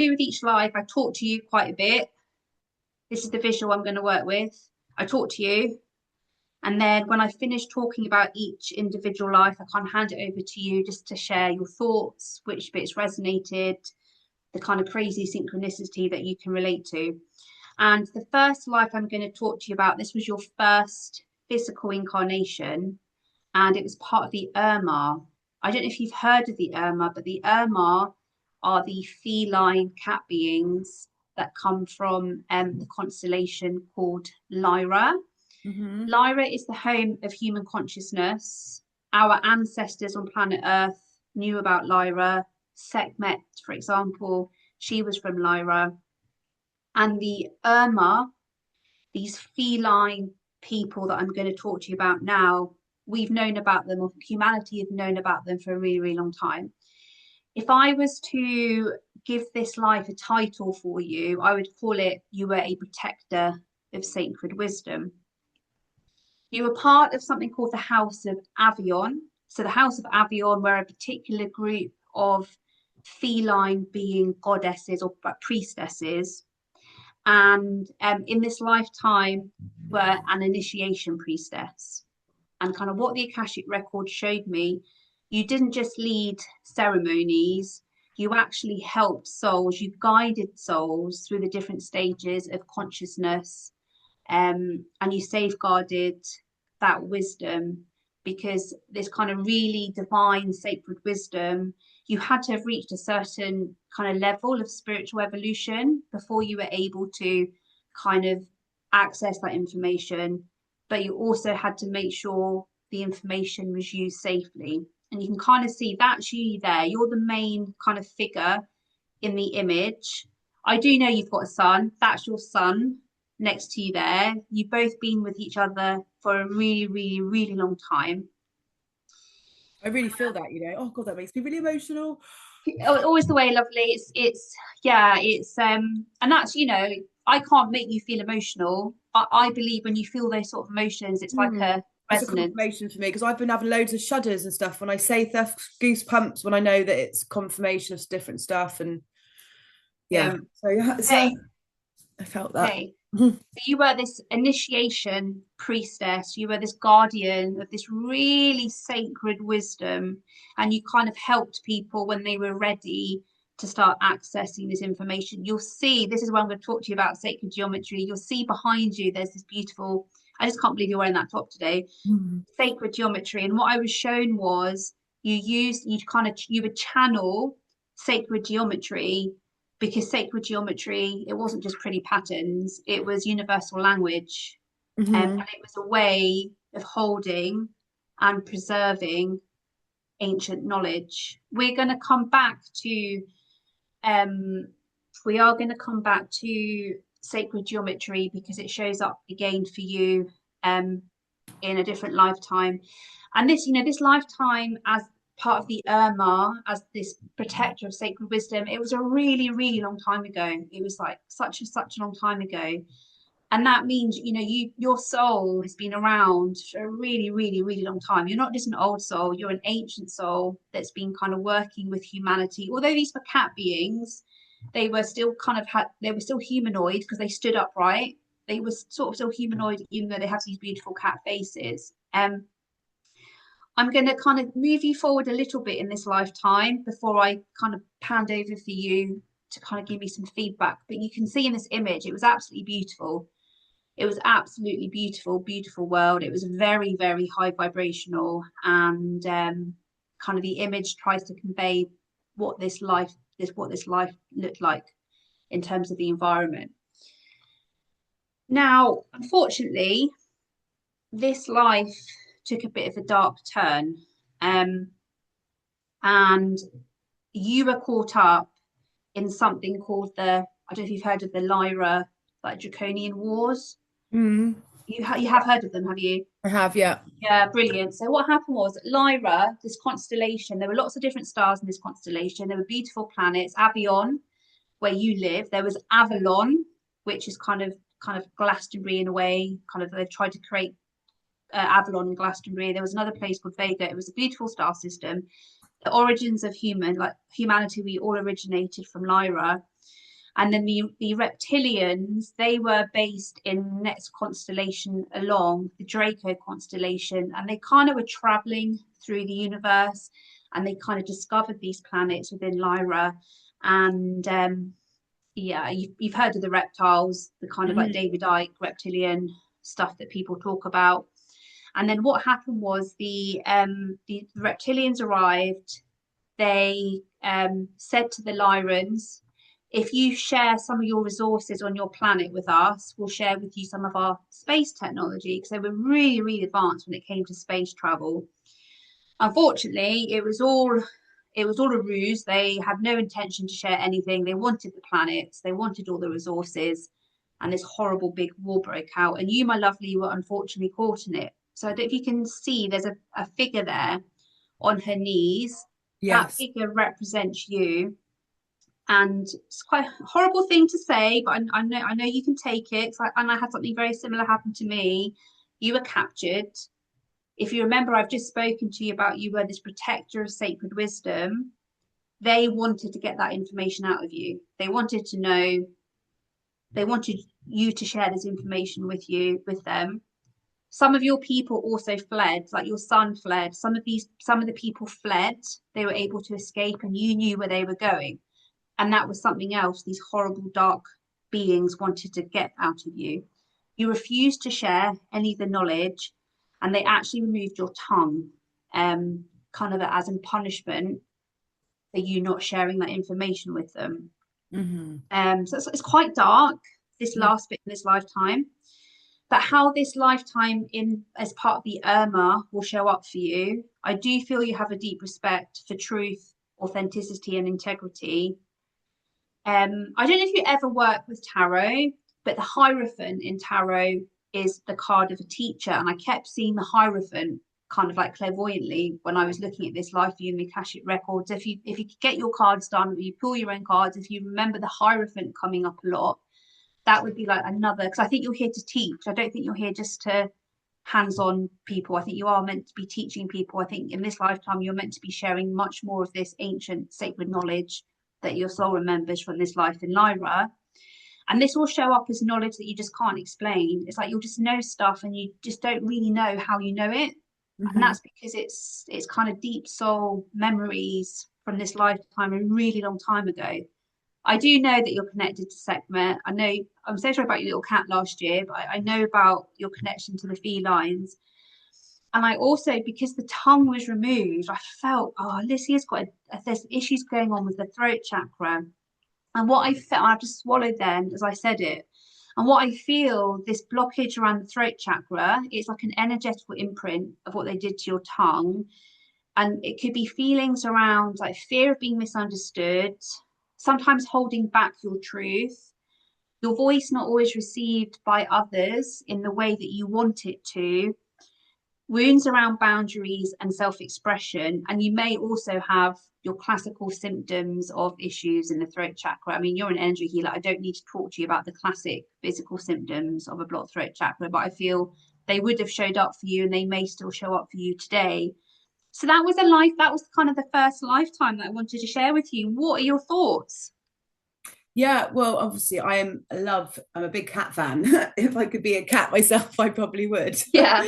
do with each life, I talk to you quite a bit. This is the visual I'm going to work with. I talk to you. And then when I finish talking about each individual life, I kind of hand it over to you just to share your thoughts, which bits resonated, the kind of crazy synchronicity that you can relate to. And the first life I'm going to talk to you about, this was your first physical incarnation, and it was part of the Urmah. I don't know if you've heard of the Urmah, but the Urmah are the feline cat beings that come from the constellation called Lyra. Hmm. Lyra is the home of human consciousness. Our ancestors on planet Earth knew about Lyra. Sekhmet, for example, she was from Lyra. And the Urmah, these feline people that I'm going to talk to you about now, we've known about them, or humanity have known about them for a really, really long time. If I was to give this life a title for you, I would call it You Were a Protector of Sacred Wisdom. You were part of something called the House of Avion. So, the House of Avion were a particular group of feline being goddesses or priestesses. And in this lifetime, were an initiation priestess. And kind of what the Akashic record showed me, you didn't just lead ceremonies, you actually helped souls, you guided souls through the different stages of consciousness, and you safeguarded that wisdom, because this kind of really divine sacred wisdom, you had to have reached a certain kind of level of spiritual evolution before you were able to kind of access that information, but you also had to make sure the information was used safely. And you can kind of see that's you there, you're the main kind of figure in the image. I do know you've got a son. That's your son next to you there. You've both been with each other for a really, really, really long time. I really feel that, you know. Oh God, that makes me really emotional. Always the way, lovely. It's yeah, it's and that's, I can't make you feel emotional. I believe when you feel those sort of emotions, it's like Mm. a It's a resonance. confirmation for me because I've been having loads of shudders and stuff when I say stuff, goosebumps when I know that it's confirmation of different stuff. And yeah, Um, so yeah, okay, I felt that. okay. So you were this initiation priestess, you were this guardian of this really sacred wisdom, and you kind of helped people when they were ready to start accessing this information. You'll see, this is what I'm going to talk to you about sacred geometry. You'll see behind you, there's this beautiful, I just can't believe you're wearing that top today, Mm. sacred geometry. And what I was shown was you would channel sacred geometry, because sacred geometry, it wasn't just pretty patterns, it was universal language. And Hmm. it was a way of holding and preserving ancient knowledge. Um, we are going to come back to sacred geometry because it shows up again for you um, in a different lifetime. And this lifetime as part of the Urmah, as this protector of sacred wisdom, it was a really, really long time ago. It was like such a long time ago. And that means, your soul has been around for a really, really, really long time. You're not just an old soul, you're an ancient soul that's been kind of working with humanity. Although these were cat beings, they were still humanoid because they stood upright. They were sort of still humanoid, even though they have these beautiful cat faces. I'm going to kind of move you forward a little bit in this lifetime before I kind of hand over for you to kind of give me some feedback. But you can see in this image, it was absolutely beautiful. It was absolutely beautiful, beautiful world. It was very, very high vibrational, and kind of the image tries to convey what this life looked like in terms of the environment. Now, unfortunately, this life took a bit of a dark turn, um, and you were caught up in something called I don't know if you've heard of the Lyra, like Draconian Wars. Mm. You have heard of them, have you? I have, yeah. Yeah, brilliant. So what happened was Lyra, this constellation, there were lots of different stars in this constellation. There were beautiful planets. Avion, where you live. There was Avalon, which is kind of Glastonbury in a way. Kind of they tried to create Avalon and Glastonbury. There was another place called Vega. It was a beautiful star system. The origins of humanity, we all originated from Lyra. And then the reptilians, they were based in the next constellation along, the Draco constellation, and they kind of were traveling through the universe, and they kind of discovered these planets within Lyra. And yeah, you've heard of the reptiles, the kind of like David Icke reptilian stuff that people talk about. And then what happened was the reptilians arrived. They said to the Lyrans, if you share some of your resources on your planet with us, we'll share with you some of our space technology, because they were really, really advanced when it came to space travel. Unfortunately, it was all a ruse. They had no intention to share anything. They wanted the planets, they wanted all the resources, and this horrible big war broke out. And you, my lovely, were unfortunately caught in it. So I don't know if you can see, there's a figure there on her knees. That Yes. figure represents you. And it's quite a horrible thing to say, but I know you can take it. And I had something very similar happen to me. You were captured. If you remember, I've just spoken to you about you were this protector of sacred wisdom. They wanted to get that information out of you. They wanted to know, they wanted you to share this information with them. Some of your people also fled, like your son fled. Some of the people fled. They were able to escape, and you knew where they were going. And that was something else these horrible dark beings wanted to get out of you. You refused to share any of the knowledge, and they actually removed your tongue, kind of as in punishment for you not sharing that information with them. So it's quite dark, this Yeah. last bit in this lifetime. But how this lifetime in as part of the Urmah will show up for you, I do feel you have a deep respect for truth, authenticity, and integrity. I don't know if you ever work with tarot, but the Hierophant in tarot is the card of a teacher, and I kept seeing the Hierophant kind of like clairvoyantly when I was looking at this life view in the Akashic records. If you could get your cards done, or you pull your own cards, if you remember the Hierophant coming up a lot, that would be like another, because I think you're here to teach. I don't think you're here just to hands-on people. I think you are meant to be teaching people. I think in this lifetime you're meant to be sharing much more of this ancient sacred knowledge that your soul remembers from this life in Lyra. And this will show up as knowledge that you just can't explain. It's like you'll just know stuff and you just don't really know how you know it. And that's because it's kind of deep soul memories from this lifetime, a really long time ago. I do know that you're connected to Sekhmet. I know, I'm so sorry about your little cat last year, but I know about your connection to the felines. And I also, because the tongue was removed, I felt, oh, Alicia's got there's issues going on with the throat chakra. And what I felt, I just swallowed then as I said it. And what I feel, this blockage around the throat chakra, it's like an energetical imprint of what they did to your tongue. And it could be feelings around like fear of being misunderstood, sometimes holding back your truth, your voice not always received by others in the way that you want it to, wounds around boundaries and self-expression. And you may also have your classical symptoms of issues in the throat chakra. I mean, you're an energy healer. I don't need to talk to you about the classic physical symptoms of a blocked throat chakra, but I feel they would have showed up for you, and they may still show up for you today. So that was kind of the first lifetime that I wanted to share with you. What are your thoughts? Yeah, well, obviously, I'm a big cat fan. If I could be a cat myself, I probably would. Yeah.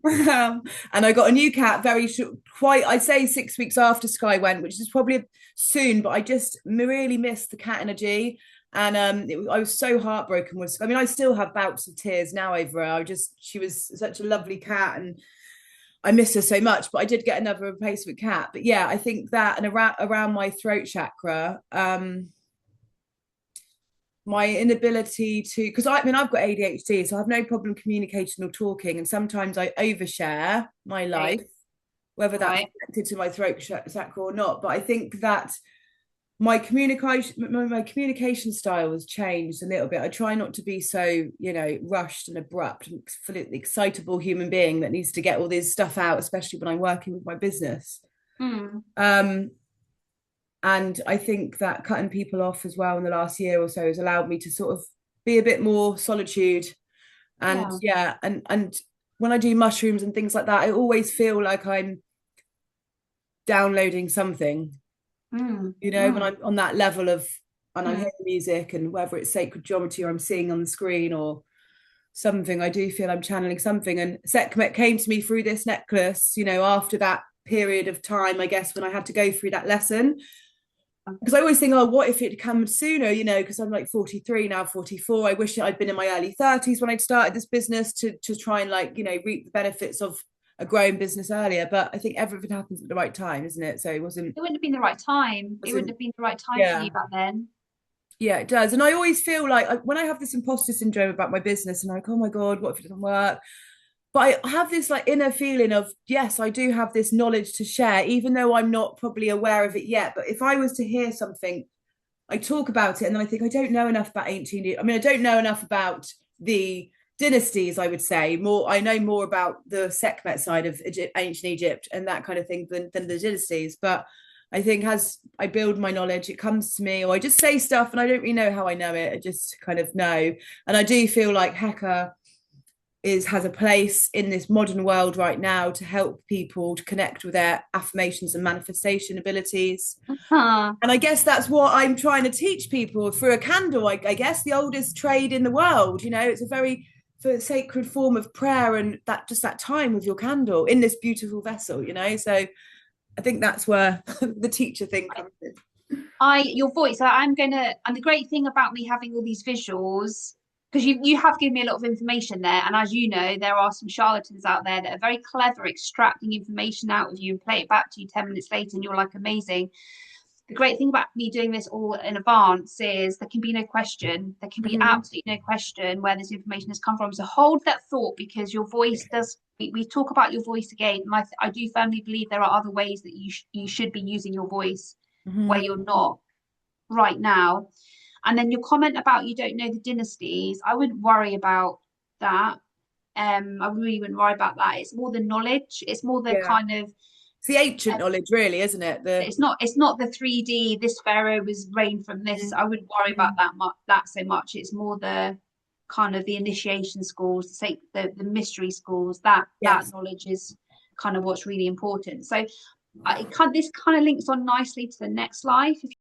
And I got a new cat very short, quite, I'd say 6 weeks after Sky went, which is probably soon, but I just really missed the cat energy. And I was so heartbroken with, I mean, I still have bouts of tears now over her. She was such a lovely cat, and I miss her so much, but I did get another replacement cat. But yeah, I think that, and around my throat chakra, my inability to, because I mean I've got ADHD, so I have no problem communicating or talking, and sometimes I overshare my Okay. life, whether that's Right. connected to my throat chakra or not. But I think that my communication style has changed a little bit. I try not to be so, rushed and abrupt and excitable human being that needs to get all this stuff out, especially when I'm working with my business. Mm. um and I think that cutting people off as well in the last year or so has allowed me to sort of be a bit more solitude. And Yeah. yeah, and when I do mushrooms and things like that, I always feel like I'm downloading something, Mm. when Mm. I'm on that level of and I hear the music, and whether it's sacred geometry or I'm seeing on the screen or something, I do feel I'm channeling something. And Sekhmet came to me through this necklace, you know, after that period of time, I guess, when I had to go through that lesson. Because I always think, oh, what if it had come sooner, you know, because I'm like 43 now, 44. I wish I'd been in my early 30s when I'd started this business to try and, like, you know, reap the benefits of a growing business earlier. But I think everything happens at the right time, isn't it? So it wouldn't have been the right time. It wouldn't have been the right time for yeah. you back then. Yeah, it does. And I always feel like when I have this imposter syndrome about my business and I'm like, oh my God, what if it doesn't work? But I have this like inner feeling of, yes, I do have this knowledge to share, even though I'm not probably aware of it yet. But if I was to hear something, I talk about it and then I think I don't know enough about ancient. I mean, I don't know enough about the dynasties, I would say. I know more about the Sekhmet side of ancient Egypt and that kind of thing than the dynasties. But I think as I build my knowledge, it comes to me, or I just say stuff and I don't really know how I know it. I just kind of know. And I do feel like Heka has a place in this modern world right now to help people to connect with their affirmations and manifestation abilities. And I guess that's what I'm trying to teach people through a candle. I guess the oldest trade in the world, you know, it's a very sacred form of prayer, and that just that time with your candle in this beautiful vessel, you know. So I think that's where the teacher thing comes in. Your voice, and the great thing about me having all these visuals, because you have given me a lot of information there, and as you know, there are some charlatans out there that are very clever extracting information out of you and play it back to you 10 minutes later, and you're like, amazing. The great thing about me doing this all in advance is there can be no question. There can be absolutely no question where this information has come from. So hold that thought, because your voice does. We talk about your voice again, and I do firmly believe there are other ways that you should be using your voice where you're not right now. And then your comment about you don't know the dynasties, I wouldn't worry about that. I really wouldn't worry about that. It's more the knowledge. It's more the kind of it's the ancient knowledge, really, isn't it? It's not the 3D. This pharaoh was reigned from this. I wouldn't worry about that so much. It's more the kind of the initiation schools, the mystery schools. That knowledge is kind of what's really important. So this kind of links on nicely to the next life. If